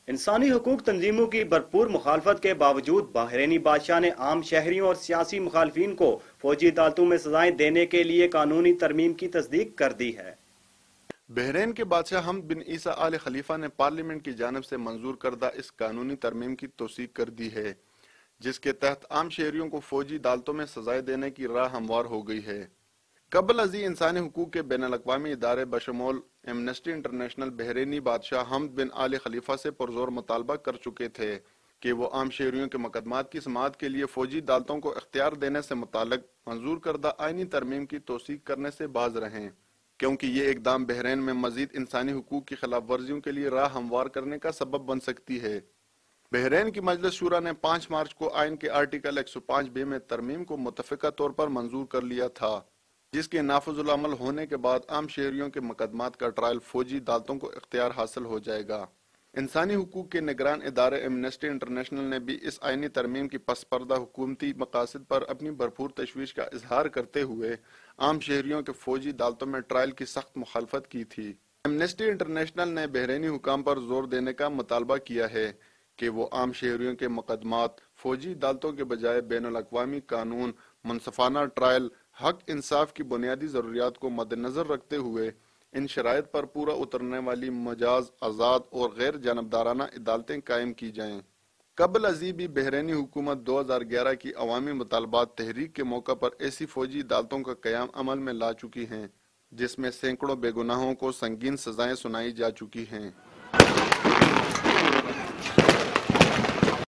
انسانی حقوق تنظیموں کی بھرپور مخالفت کے باوجود بحرینی بادشاہ نے عام شہریوں اور سیاسی مخالفین کو فوجی عدالتوں میں سزائیں دینے کے لیے قانونی ترمیم کی تصدیق کر دی ہے۔ بحرین کے بادشاہ حمد بن عیسیٰ آل خلیفہ نے پارلیمنٹ کی جانب سے منظور کردہ اس قانونی ترمیم کی توثیق کر دی ہے، جس کے تحت عام شہریوں کو فوجی عدالتوں میں سزائیں دینے کی راہ ہموار ہو گئی ہے۔ قبل ازیں انسانی حقوق کے بین الاقوامی ادارے بشمول ایمنسٹی انٹرنیشنل بحرینی بادشاہ حمد بن آل خلیفہ سے پرزور مطالبہ کر چکے تھے کہ وہ عام شہریوں کے مقدمات کی سماعت کے لیے فوجی عدالتوں کو اختیار دینے سے متعلق منظور کردہ آئینی ترمیم کی توثیق کرنے سے باز رہیں، کیونکہ یہ اقدام بحرین میں مزید انسانی حقوق کی خلاف ورزیوں کے لیے راہ ہموار کرنے کا سبب بن سکتی ہے۔ بحرین کی مجلس شورا نے 5 مارچ کو آئین کے آرٹیکل 105 میں ترمیم کو متفقہ طور پر منظور کر لیا تھا، جس کے نافذ العمل ہونے کے بعد عام شہریوں کے مقدمات کا ٹرائل فوجی عدالتوں کو اختیار حاصل ہو جائے گا۔ انسانی حقوق کے نگران ادارے ایمنسٹی انٹرنیشنل نے بھی اس آئینی ترمیم کی پس پردہ حکومتی مقاصد پر اپنی بھرپور تشویش کا اظہار کرتے ہوئے عام شہریوں کے فوجی عدالتوں میں ٹرائل کی سخت مخالفت کی تھی۔ ایمنسٹی انٹرنیشنل نے بحرینی حکام پر زور دینے کا مطالبہ کیا ہے کہ وہ عام شہریوں کے مقدمات فوجی عدالتوں کے بجائے بین الاقوامی قانون، منصفانہ ٹرائل، حق انصاف کی بنیادی ضروریات کو مد نظر رکھتے ہوئے ان شرائط پر پورا اترنے والی مجاز، آزاد اور غیر جانبدارانہ عدالتیں قائم کی جائیں۔ قبل ازیں بھی بحرینی حکومت 2011 کی عوامی مطالبات تحریک کے موقع پر ایسی فوجی عدالتوں کا قیام عمل میں لا چکی ہیں، جس میں سینکڑوں بے گناہوں کو سنگین سزائیں سنائی جا چکی ہیں۔